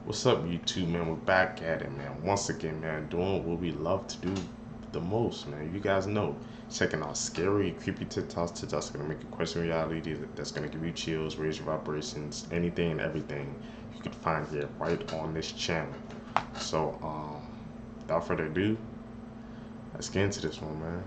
What's up, YouTube, man? We're back at it, man. Once again, man, doing what we love to do the most, man. You guys know, checking out scary, creepy TikToks that's gonna make you question reality, that's gonna give you chills, raise your vibrations, anything and everything you can find here right on this channel. So, without further ado, let's get into this one, man.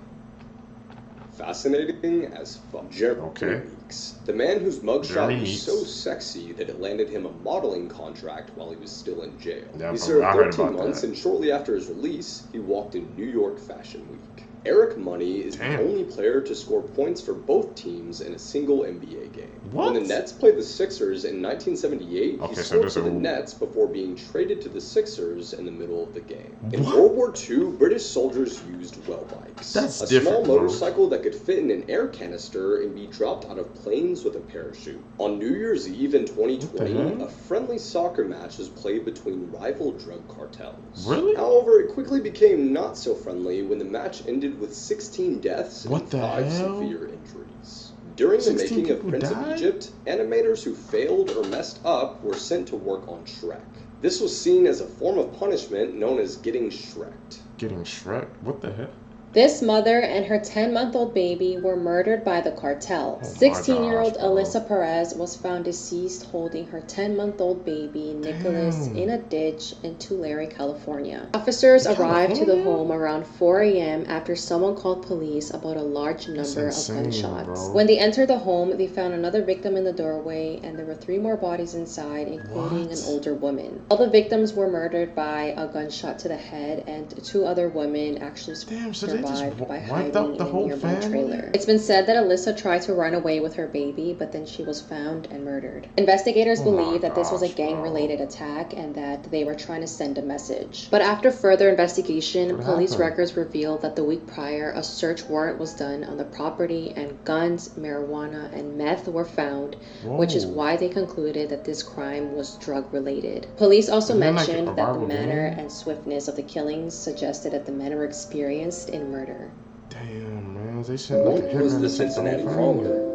Fascinating as fuck. Jeremy Meeks, the man whose mugshot was so sexy that it landed him a modeling contract while he was still in jail. Yeah, He served 13 months, that. And shortly after his release, he walked in New York Fashion Week. Eric Money is the only player to score points for both teams in a single NBA game. What? When the Nets played the Sixers in 1978, he scored for the Nets before being traded to the Sixers in the middle of the game. In World War II, British soldiers used well bikes. That's a small motorcycle that could fit in an air canister and be dropped out of planes with a parachute. On New Year's Eve in 2020, a friendly soccer match was played between rival drug cartels. Really? However, it quickly became not so friendly when the match ended with 16 deaths and 5 severe injuries. During the making of Prince of Egypt, animators who failed or messed up were sent to work on Shrek. This was seen as a form of punishment known as getting Shrek'd. Getting Shrek? What the heck? This mother and her 10-month-old baby were murdered by the cartel. 16-year-old Alyssa Perez was found deceased holding her 10-month-old baby, Nicholas, in a ditch in Tulare, California. Officers arrived to the home around 4 a.m. after someone called police about a large number of gunshots. When they entered the home, they found another victim in the doorway, and there were 3 more bodies inside, including an older woman. All the victims were murdered by a gunshot to the head, and 2 other women actually survived by hiding in a nearby trailer. It's been said that Alyssa tried to run away with her baby, but then she was found and murdered. Investigators believe that this was a gang-related attack and that they were trying to send a message. But after further investigation, police records revealed that the week prior, a search warrant was done on the property and guns, marijuana, and meth were found, which is why they concluded that this crime was drug-related. Police also mentioned that the manner and swiftness of the killings suggested that the men were experienced in murder. Damn, man, they shouldn't have What was the Cincinnati Crawler?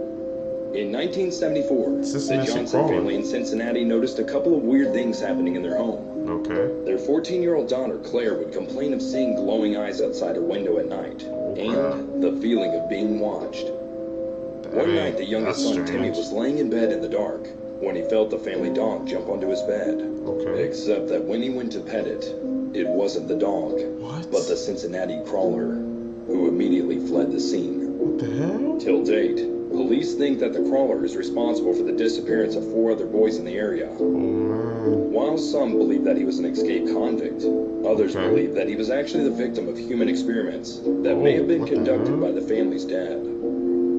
In 1974, the Johnson family in Cincinnati noticed a couple of weird things happening in their home. Their 14-year-old daughter, Claire, would complain of seeing glowing eyes outside her window at night, and the feeling of being watched. One night, the youngest son, Timmy, was laying in bed in the dark when he felt the family dog jump onto his bed. Except that when he went to pet it, it wasn't the dog, but the Cincinnati Crawler, who immediately fled the scene. What the hell? Till date, police think that the Crawler is responsible for the disappearance of 4 other boys in the area. While some believe that he was an escaped convict, others believe that he was actually the victim of human experiments that may have been conducted by the family's dad.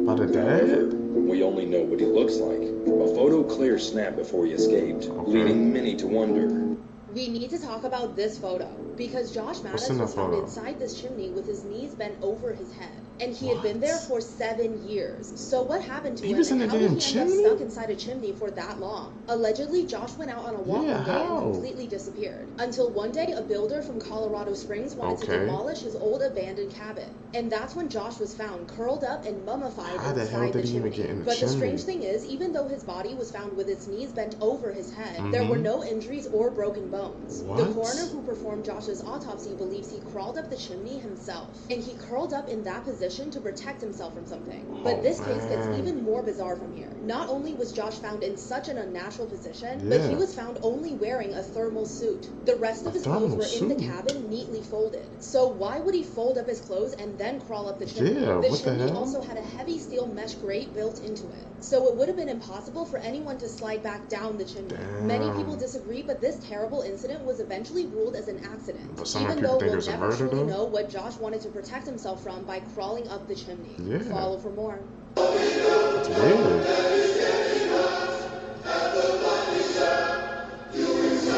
By the dad? However, we only know what he looks like from a photo Claire snapped before he escaped, leading many to wonder. We need to talk about this photo, because Josh Maddox was found inside this chimney with his knees bent over his head. And he had been there for 7 years. So what happened to him and how did he end up stuck inside a chimney for that long? Allegedly, Josh went out on a walk one day and completely disappeared. Until one day, a builder from Colorado Springs wanted to demolish his old abandoned cabin. And that's when Josh was found curled up and mummified inside the chimney. But the strange thing is, even though his body was found with its knees bent over his head, there were no injuries or broken bones. The coroner who performed Josh's autopsy believes he crawled up the chimney himself. And he curled up in that position to protect himself from something. But this case gets even more bizarre from here. Not only was Josh found in such an unnatural position, but he was found only wearing a thermal suit. The rest of his clothes were in the cabin, neatly folded. So why would he fold up his clothes and then crawl up the chimney? The chimney also had a heavy steel mesh grate built into it. So it would have been impossible for anyone to slide back down the chimney. Many people disagree, but this terrible incident was eventually ruled as an accident. Even though we'll never truly know what Josh wanted to protect himself from by crawling up the chimney. Follow for more. It's weird.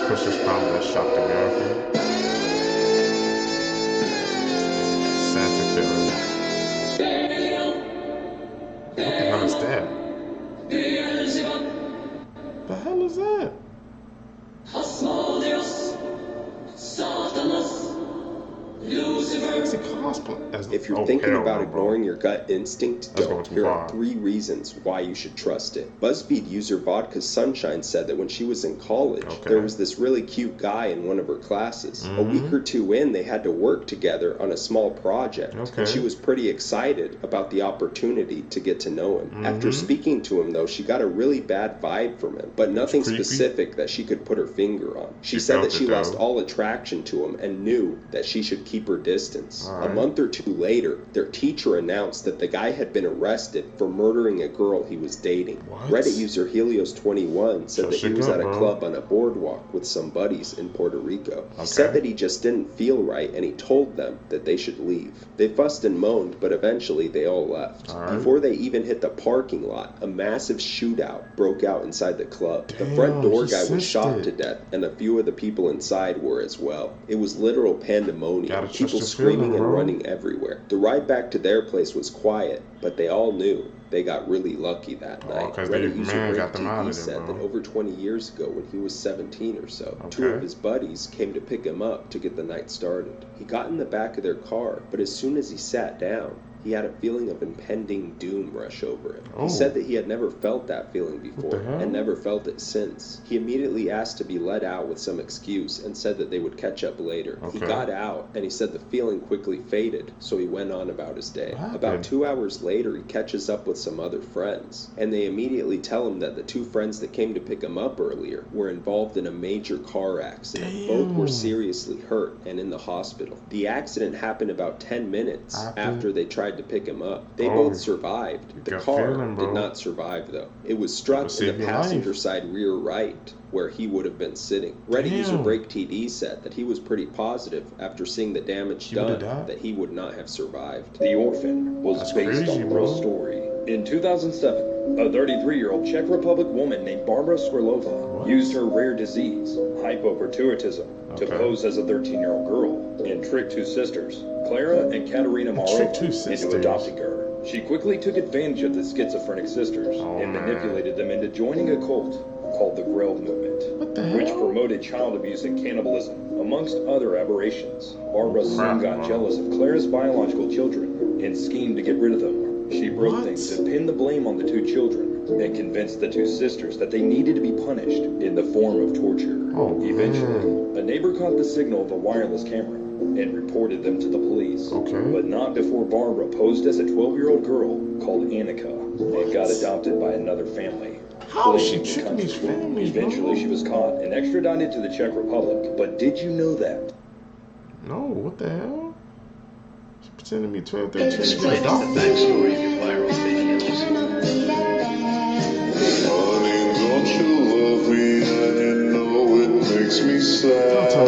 Christmas problem that shocked America. Santa killer. What the hell is that? The hell is that? Is he If you're thinking about ignoring your gut instinct, here are 3 reasons why you should trust it. BuzzFeed user Vodka Sunshine said that when she was in college, there was this really cute guy in one of her classes. A week or 2 in, they had to work together on a small project, and she was pretty excited about the opportunity to get to know him. After speaking to him, though, she got a really bad vibe from him, but nothing specific that she could put her finger on. She said that she lost all attraction to him and knew that she should keep her distance. A month or 2 later, their teacher announced that the guy had been arrested for murdering a girl he was dating. Reddit user Helios21 said that he was at a club on a boardwalk with some buddies in Puerto Rico. He said that he just didn't feel right and he told them that they should leave. They fussed and moaned, but eventually they all left. Before they even hit the parking lot, a massive shootout broke out inside the club. The front door guy was shot to death, and a few of the people inside were as well. It was literal pandemonium, people screaming and running everywhere. The ride back to their place was quiet, but they all knew they got really lucky that night. Reddit user TV said that over 20 years ago, when he was 17 or so, 2 of his buddies came to pick him up to get the night started. He got in the back of their car, but as soon as he sat down, he had a feeling of impending doom rush over him. He said that he had never felt that feeling before and never felt it since. He immediately asked to be let out with some excuse and said that they would catch up later. He got out and he said the feeling quickly faded, so he went on about his day. About 2 hours later, he catches up with some other friends, and they immediately tell him that the 2 friends that came to pick him up earlier were involved in a major car accident. Both were seriously hurt and in the hospital. The accident happened about 10 minutes after they tried to pick him up. They both survived. The car did not survive, though. It was struck in the passenger side rear right, where he would have been sitting. Reddit user BreakTD said that he was pretty positive after seeing the damage done that he would not have survived. The Orphan was based on a real story. In 2007, a 33-year-old Czech Republic woman named Barbara Skrzylova used her rare disease, hypoparathyroidism, to pose as a 13-year-old girl and trick 2 sisters, Clara and Katerina Morrow, into adopting her. She quickly took advantage of the schizophrenic sisters and manipulated them into joining a cult called the Grail Movement, which promoted child abuse and cannibalism, amongst other aberrations. Barbara soon got jealous of Clara's biological children and schemed to get rid of them. She broke things to pin the blame on the 2 children and convinced the 2 sisters that they needed to be punished in the form of torture. Eventually, a neighbor caught the signal of a wireless camera and reported them to the police, but not before Barbara posed as a 12-year-old girl called Annika and got adopted by another family. How is she tricking these families? Eventually, she was caught and extradited to the Czech Republic. But did you know that? No, what the hell? She's pretending to be 12, 13. Explain the backstory of your viral videos.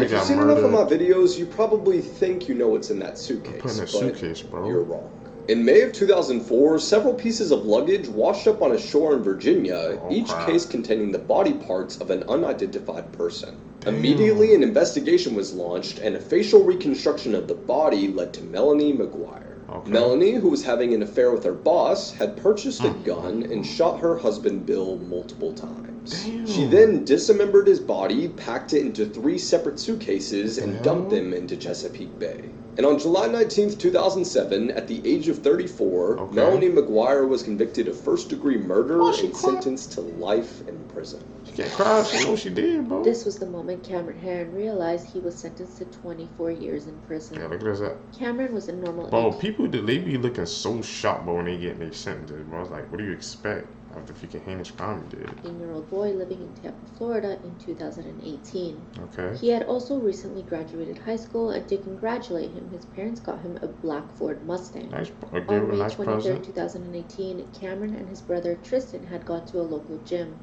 If you've seen enough of my videos, you probably think you know what's in that suitcase. Put in that suitcase, bro. You're wrong. In May of 2004, several pieces of luggage washed up on a shore in Virginia, each case containing the body parts of an unidentified person. Immediately, an investigation was launched, and a facial reconstruction of the body led to Melanie McGuire. Melanie, who was having an affair with her boss, had purchased a gun and shot her husband Bill multiple times. She then dismembered his body, packed it into 3 separate suitcases, and dumped them into Chesapeake Bay. And on July 19, 2007, at the age of 34, Melanie McGuire was convicted of first-degree murder and sentenced to life in prison. She can't cry. She knows she did, bro. This was the moment Cameron Herron realized he was sentenced to 24 years in prison. Yeah, look at that. Cameron was a normal Bro, age. people, they be looking so shocked, bro, when they get their sentences, bro. It's like, what do you expect after freaking heinous crime you did? 18-year-old boy living in Tampa, Florida in 2018. Okay. He had also recently graduated high school, and to congratulate him, his parents got him a black Ford Mustang. Nice. On May 23rd, 2018, Cameron and his brother Tristan had gone to a local gym.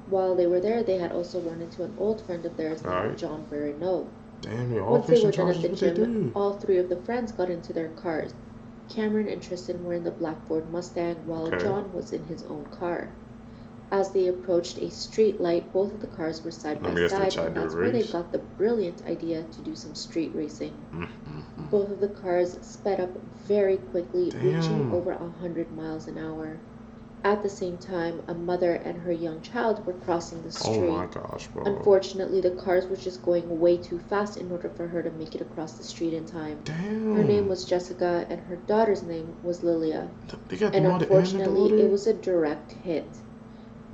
While they were there, they had also run into an old friend of theirs named John Verino. Damn, all Once they were done at the gym, all 3 of the friends got into their cars. Cameron and Tristan were in the black Ford Mustang, while John was in his own car. As they approached a street light, both of the cars were side by side, and that's where they got the brilliant idea to do some street racing. Both of the cars sped up very quickly, reaching over 100 miles an hour. At the same time, a mother and her young child were crossing the street. Oh my gosh, bro. Unfortunately, the cars were just going way too fast in order for her to make it across the street in time. Damn. Her name was Jessica, and her daughter's name was Lilia. And unfortunately, it was a direct hit.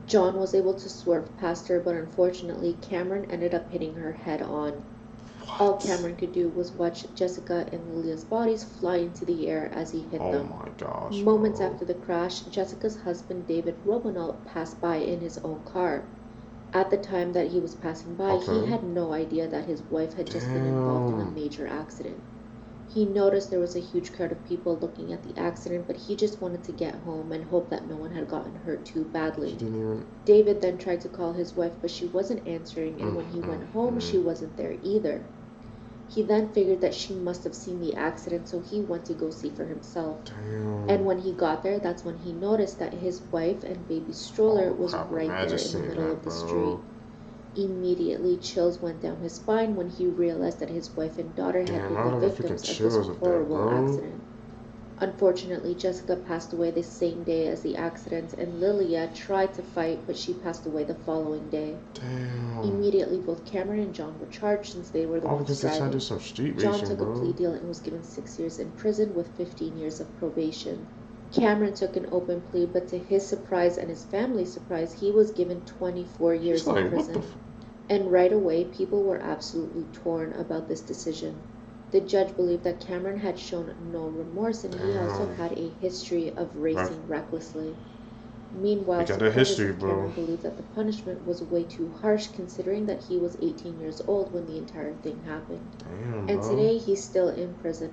John was able to swerve past her, but unfortunately, Cameron ended up hitting her head on. What? All Cameron could do was watch Jessica and Lilia's bodies fly into the air as he hit them. Oh my gosh. Moments after the crash, Jessica's husband David Robinalt passed by in his own car. At the time that he was passing by, he had no idea that his wife had just been involved in a major accident. He noticed there was a huge crowd of people looking at the accident, but he just wanted to get home and hope that no one had gotten hurt too badly. David then tried to call his wife, but she wasn't answering, and when he went home, she wasn't there either. He then figured that she must have seen the accident, so he went to go see for himself. Damn. And when he got there, that's when he noticed that his wife and baby stroller was right there in the middle of the street. Immediately, chills went down his spine when he realized that his wife and daughter had been the victims of this horrible accident. Unfortunately, Jessica passed away the same day as the accident, and Lilia tried to fight, but she passed away the following day. Damn. Immediately, both Cameron and John were charged since they were the ones because driving. they tried to do some street John racing, took a plea deal and was given 6 years in prison with 15 years of probation. Cameron took an open plea, but to his surprise and his family's surprise, he was given 24 years in prison. And right away, people were absolutely torn about this decision. The judge believed that Cameron had shown no remorse, and he also had a history of racing recklessly. Meanwhile, supporters of Cameron believed that the punishment was way too harsh, considering that he was 18 years old when the entire thing happened. And today, he's still in prison.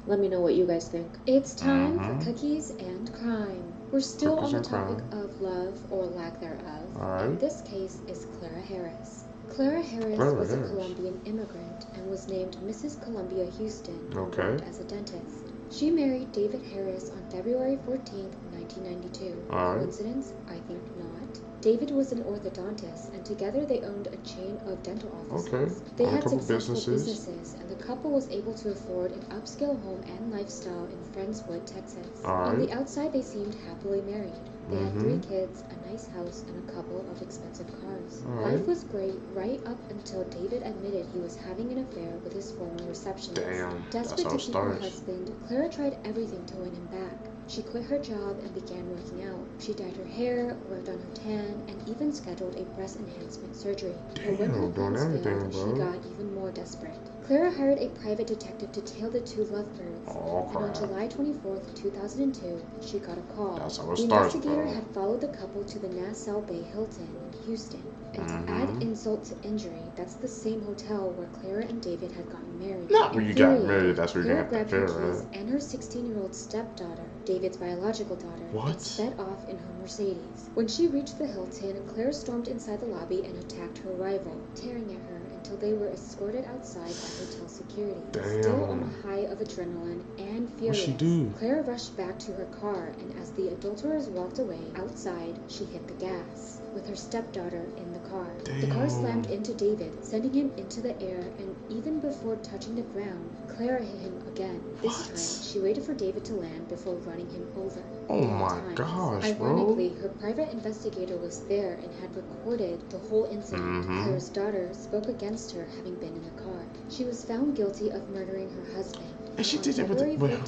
Let me know what you guys think. It's time for Cookies and Crime. We're still on the topic of love or lack thereof. And this case is Clara Harris. Clara Harris was a Colombian immigrant and was named Mrs. Columbia Houston and worked as a dentist. She married David Harris on February 14, 1992. Coincidence? I think not. David was an orthodontist, and together they owned a chain of dental offices. They had successful businesses, and the couple was able to afford an upscale home and lifestyle in Friendswood, Texas. On the outside, they seemed happily married. They had 3 kids, a nice house, and a couple of expensive cars. Life was great right up until David admitted he was having an affair with his former receptionist. Desperate to keep her husband, Clara tried everything to win him back. She quit her job and began working out. She dyed her hair, worked on her tan, and even scheduled a breast enhancement surgery. But when her plans failed, she got even more desperate. Clara hired a private detective to tail the 2 lovebirds, and on July 24, 2002, she got a call. The investigator had followed the couple to the Nassau Bay Hilton in Houston. And to add insult to injury, that's the same hotel where Clara and David had gotten married. Not where you got married, that's where you got grabbed her keys and her 16-year-old stepdaughter, David's biological daughter, and sped off in her Mercedes. When she reached the Hilton, Clara stormed inside the lobby and attacked her rival, tearing at her until they were escorted outside by hotel security. Still on a high of adrenaline and furious, Clara rushed back to her car, and as the adulterers walked away outside, she hit the gas, with her stepdaughter in the car. The car slammed into David, sending him into the air, and even before touching the ground, Clara hit him again. This time, she waited for David to land before running him over. Oh my gosh, Ironically, her private investigator was there and had recorded the whole incident. Clara's daughter spoke against her having been in the car. She was found guilty of murdering her husband. And she did it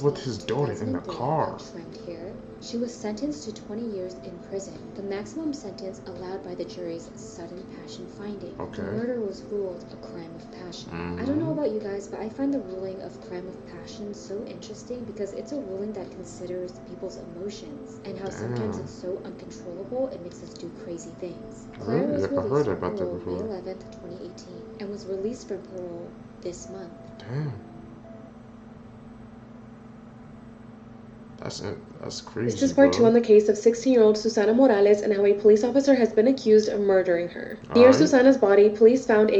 with his daughter in the car. She was sentenced to 20 years in prison, the maximum sentence allowed by the jury's sudden passion finding. The murder was ruled a crime of passion. I don't know about you guys, but I find the ruling of crime of passion so interesting because it's a ruling that considers people's emotions and how sometimes it's so uncontrollable it makes us do crazy things. Clara was released from parole May 11th, 2018, and was released from parole this month. That's crazy. This is part 2 on the case of 16-year-old Susana Morales and how a police officer has been accused of murdering her. Near Susana's body, police found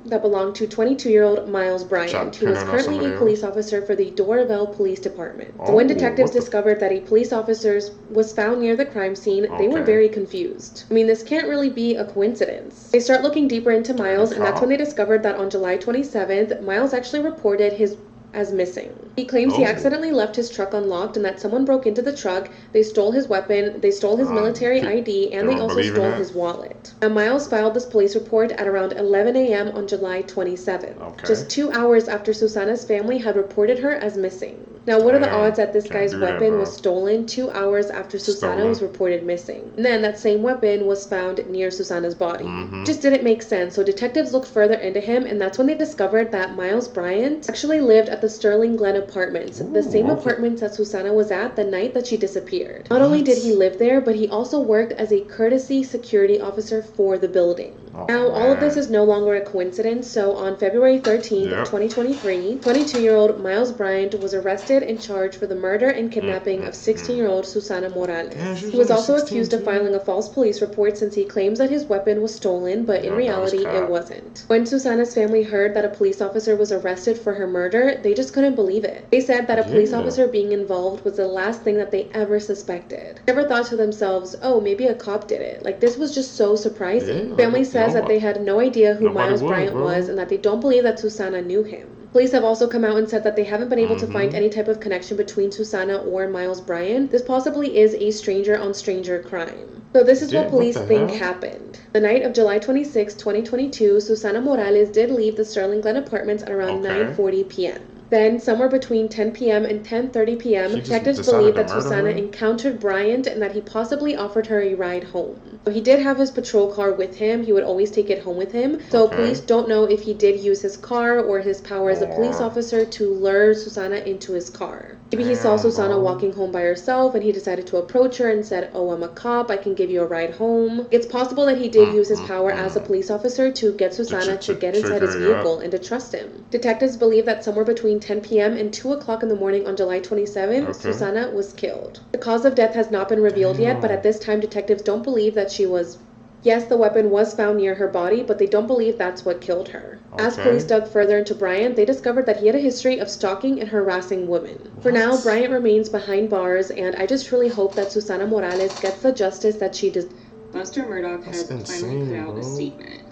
that belonged to 22-year-old Miles Bryant, who was currently a police officer for the Doraville Police Department. When detectives discovered that a police officer was found near the crime scene, they were very confused. I mean, this can't really be a coincidence. They start looking deeper into Miles, and that's when they discovered that on July 27th, Miles actually reported his as missing. He claims he accidentally left his truck unlocked and that someone broke into the truck, they stole his weapon, they stole his military ID, and they also stole his wallet. Now, Miles filed this police report at around 11 a.m. on July 27th, just 2 hours after Susana's family had reported her as missing. Now, what are the odds that this guy's weapon was stolen 2 hours after Susana was reported missing? And then that same weapon was found near Susana's body. Just didn't make sense, so detectives looked further into him, and that's when they discovered that Miles Bryant actually lived at the Sterling Glen Apartments, the same apartments that Susana was at the night that she disappeared. Not only did he live there, but he also worked as a courtesy security officer for the building. Now, all of this is no longer a coincidence, so on February 13th, 2023, 22-year-old Miles Bryant was arrested and charged for the murder and kidnapping of 16-year-old Susana Morales. He was also accused of filing a false police report since he claims that his weapon was stolen, but in reality, it wasn't. When Susana's family heard that a police officer was arrested for her murder, they just couldn't believe it. They said that a police officer being involved was the last thing that they ever suspected. They never thought to themselves, oh, maybe a cop did it. Like, this was just so surprising. Family says that they had no idea who Miles Bryant was and that they don't believe that Susana knew him. Police have also come out and said that they haven't been able to find any type of connection between Susana or Miles Bryant. This possibly is a stranger-on-stranger crime. So this is what police think happened. The night of July 26, 2022, Susana Morales did leave the Sterling Glen Apartments at around 9:40 p.m. Then, somewhere between 10 p.m. and 10:30 p.m., detectives believe that Susana encountered Bryant and that he possibly offered her a ride home. So he did have his patrol car with him. He would always take it home with him. So police don't know if he did use his car or his power as a police officer to lure Susana into his car. Maybe he saw Susana walking home by herself and he decided to approach her and said, oh, I'm a cop, I can give you a ride home. It's possible that he did use his power as a police officer to get Susana to get inside his vehicle and to trust him. Detectives believe that somewhere between 10 p.m. and 2 o'clock in the morning on July 27th, Susana was killed. The cause of death has not been revealed yet, but at this time detectives don't believe that she was... Yes, the weapon was found near her body, but they don't believe that's what killed her. As police dug further into Bryant, they discovered that he had a history of stalking and harassing women. For now, Bryant remains behind bars, and I just really hope that Susana Morales gets the justice that she deserves. Buster Murdaugh has finally put out a statement.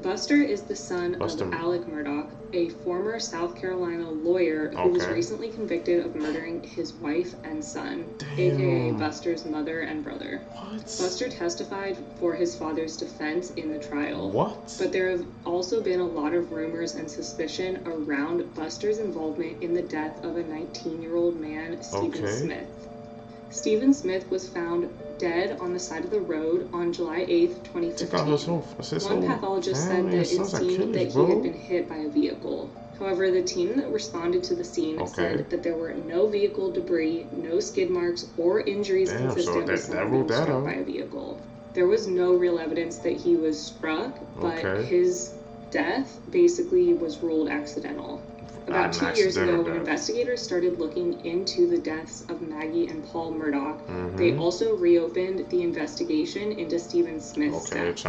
Buster is the son of Alec Murdaugh, a former South Carolina lawyer who was recently convicted of murdering his wife and son, aka Buster's mother and brother. Buster testified for his father's defense in the trial. But there have also been a lot of rumors and suspicion around Buster's involvement in the death of a 19-year-old man, Stephen Smith. Stephen Smith was found dead on the side of the road on July 8th, 2015. One pathologist said that it seemed that he had been hit by a vehicle. However, the team that responded to the scene said that there were no vehicle debris, no skid marks, or injuries consistent with someone being struck by a vehicle. There was no real evidence that he was struck, but his death basically was ruled accidental. About 2 years ago, when investigators started looking into the deaths of Maggie and Paul Murdaugh, they also reopened the investigation into Stephen Smith's death.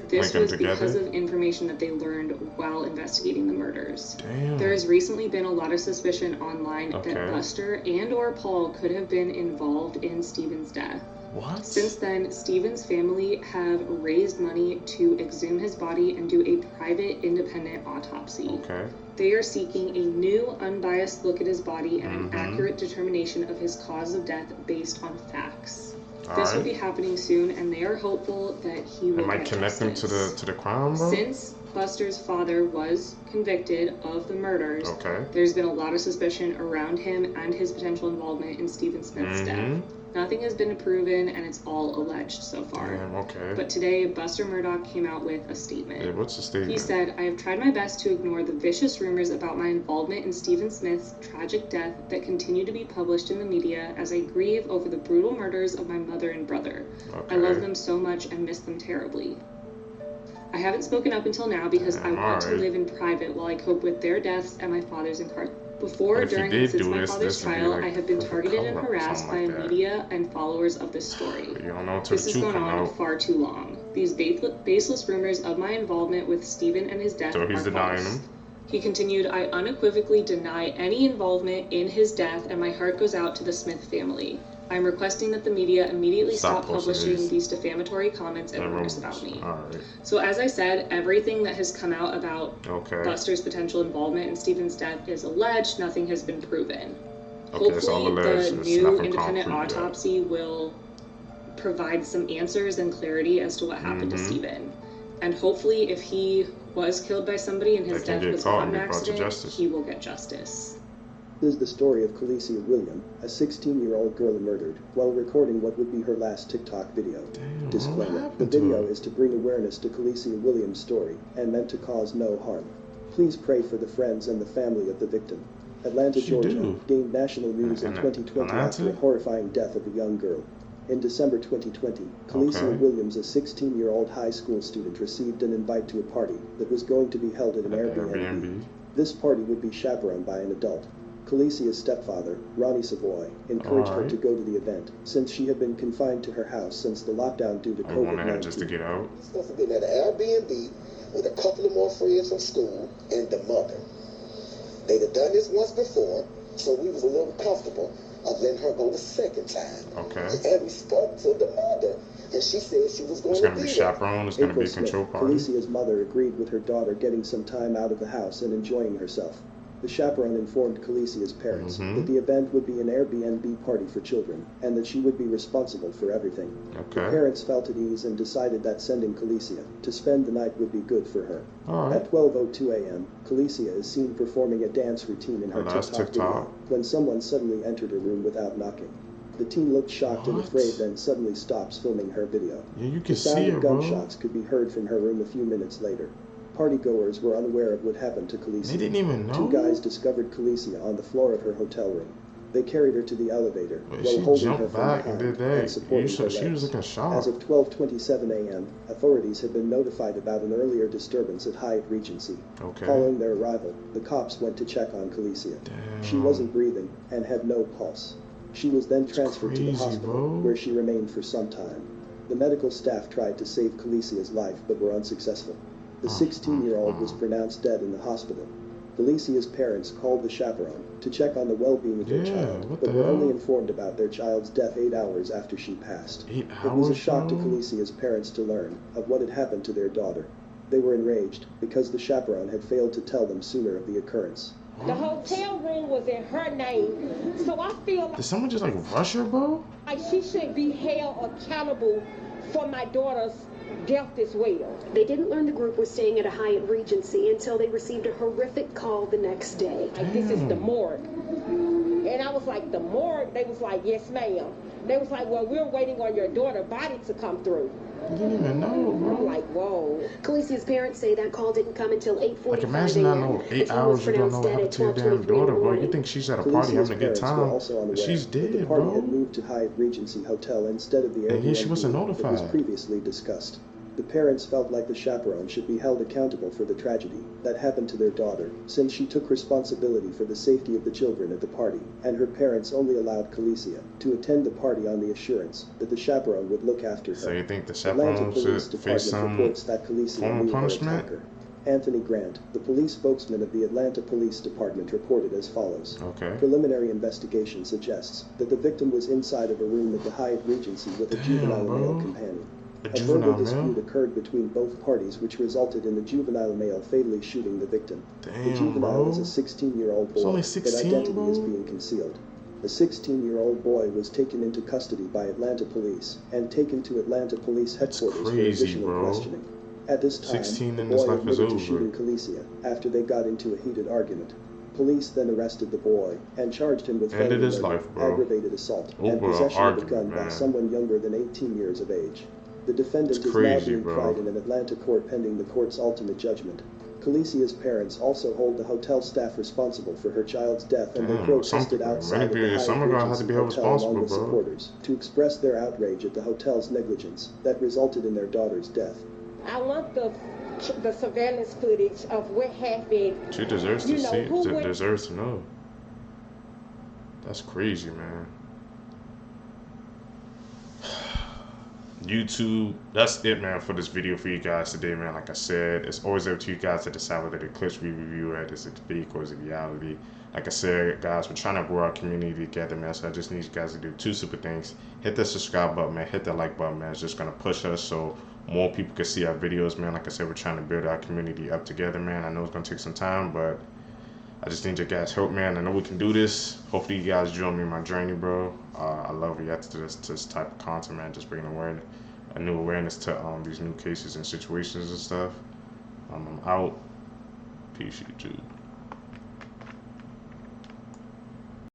This was because of information that they learned while investigating the murders. There has recently been a lot of suspicion online that Buster and or Paul could have been involved in Stephen's death. Since then, Stephen's family have raised money to exhume his body and do a private independent autopsy. They are seeking a new, unbiased look at his body and an accurate determination of his cause of death based on facts. This will be happening soon, and they are hopeful that he will get connecting to the crime, bro? Since Buster's father was convicted of the murders, there's been a lot of suspicion around him and his potential involvement in Stephen Smith's death. Nothing has been proven, and it's all alleged so far. But today, Buster Murdaugh came out with a statement. What's the statement? He said, I have tried my best to ignore the vicious rumors about my involvement in Stephen Smith's tragic death that continue to be published in the media as I grieve over the brutal murders of my mother and brother. I love them so much and miss them terribly. I haven't spoken up until now because I want to live in private while I cope with their deaths and my father's incarceration. Before, during, and since my father's trial, I have been targeted and harassed by media and followers of this story. This has gone on far too long. These baseless rumors of my involvement with Stephen and his death are false. He continued, I unequivocally deny any involvement in his death, and my heart goes out to the Smith family. I'm requesting that the media immediately stop publishing these defamatory comments and rumors about me. So as I said, everything that has come out about Buster's potential involvement in Stephen's death is alleged. Nothing has been proven. Hopefully the new independent autopsy will provide some answers and clarity as to what happened to Stephen. And hopefully if he was killed by somebody and his death was not an accident, he will get justice. This is the story of Calicia William, a 16-year-old girl murdered while recording what would be her last TikTok video. Damn, disclaimer: the video is to bring awareness to Calicia Williams' story and meant to cause no harm. Please pray for the friends and the family of the victim. Atlanta, Georgia gained national news in 2020 after a horrifying death of a young girl. In December 2020, Calicia Williams, a 16-year-old high school student, received an invite to a party that was going to be held at an Airbnb. This party would be chaperoned by an adult. Calicia's stepfather, Ronnie Savoy, encouraged her to go to the event, since she had been confined to her house since the lockdown due to COVID-19. Just to get out. Supposed to be at an Airbnb with a couple of more friends from school and the mother. They'd have done this once before, so we was a little comfortable of letting her go the second time. And we spoke to the mother, and she said she was going to be there. It's going to be chaperone, it's going to be a control party. Calicia's mother agreed with her daughter getting some time out of the house and enjoying herself. The chaperone informed Calicia's parents that the event would be an Airbnb party for children, and that she would be responsible for everything. The parents felt at ease and decided that sending Calicia to spend the night would be good for her. At 12:02 a.m., Calicia is seen performing a dance routine in her TikTok video when someone suddenly entered her room without knocking. The teen looked shocked and afraid, then suddenly stops filming her video. The sound of gunshots could be heard from her room a few minutes later. Partygoers were unaware of what happened to Calicia. They didn't even know. 2 guys discovered Calicia on the floor of her hotel room. They carried her to the elevator while she holding jumped her from back behind and supporting her legs. She was looking shocked. As of 12:27 a.m., authorities had been notified about an earlier disturbance at Hyatt Regency. Following their arrival, the cops went to check on Calicia. She wasn't breathing and had no pulse. She was then transferred to the hospital, where she remained for some time. The medical staff tried to save Calicia's life, but were unsuccessful. The 16-year-old was pronounced dead in the hospital. Calicia's parents called the chaperone to check on the well-being of their child, but were only informed about their child's death 8 hours after she passed. It was a shock to Calicia's parents to learn of what had happened to their daughter. They were enraged because the chaperone had failed to tell them sooner of the occurrence. The hotel room was in her name, so I feel like... Did someone just like rush her, bro? Like she should be held accountable for my daughter's death as well. They didn't learn the group was staying at a Hyatt Regency until they received a horrific call the next day. Like, this is the morgue. And I was like, the morgue? They was like, yes, ma'am. They was like, well, we're waiting on your daughter's body to come through. I didn't even know, bro. I'm like, whoa. Calicia's parents say that call didn't come until 8:45 Like, imagine I know 8 hours you don't know what happened to your damn daughter, bro. You think she's at a party having a good time, but she's dead, the party had moved to Hyatt Regency Hotel instead of the Airbnb she wasn't notified. that was previously discussed. The parents felt like the chaperone should be held accountable for the tragedy that happened to their daughter, since she took responsibility for the safety of the children at the party, and her parents only allowed Calicia to attend the party on the assurance that the chaperone would look after her. So you think the chaperone should face some form of punishment? Anthony Grant, the police spokesman of the Atlanta Police Department, reported as follows. Preliminary investigation suggests that the victim was inside of a room at the Hyatt Regency with a juvenile male companion. A verbal dispute occurred between both parties, which resulted in the juvenile male fatally shooting the victim. The juvenile is a 16-year-old boy, but identity is being concealed. The 16-year-old boy was taken into custody by Atlanta police and taken to Atlanta police headquarters for additional questioning. At this time, the boy admitted to shooting Calicia after they got into a heated argument. Police then arrested the boy and charged him with felony murder, aggravated assault, and possession of a gun by someone younger than 18 years of age. The defendant is now being tried in an Atlanta court pending the court's ultimate judgment. Calicia's parents also hold the hotel staff responsible for her child's death, and they protested outside of the Hyatt Regency Hotel along with supporters to express their outrage at the hotel's negligence that resulted in their daughter's death. I want the surveillance footage of what happened. She deserves to see. Deserves to know. That's crazy, man. YouTube, that's it, man, for this video for you guys today, man. Like I said, it's always up to you guys to decide whether the clips we review at is it fake or is it reality. Like I said, guys, we're trying to grow our community together, man. So I just need you guys to do 2 super things. Hit the subscribe button, man. Hit the like button, man. It's just gonna push us so more people can see our videos, man. Like I said, we're trying to build our community up together, man. I know it's gonna take some time, but I just need your guys' help, man. I know we can do this. Hopefully you guys join me in my journey, bro. I love reacting to this type of content, man. Just bringing a new awareness to these new cases and situations and stuff. I'm out. Peace, YouTube.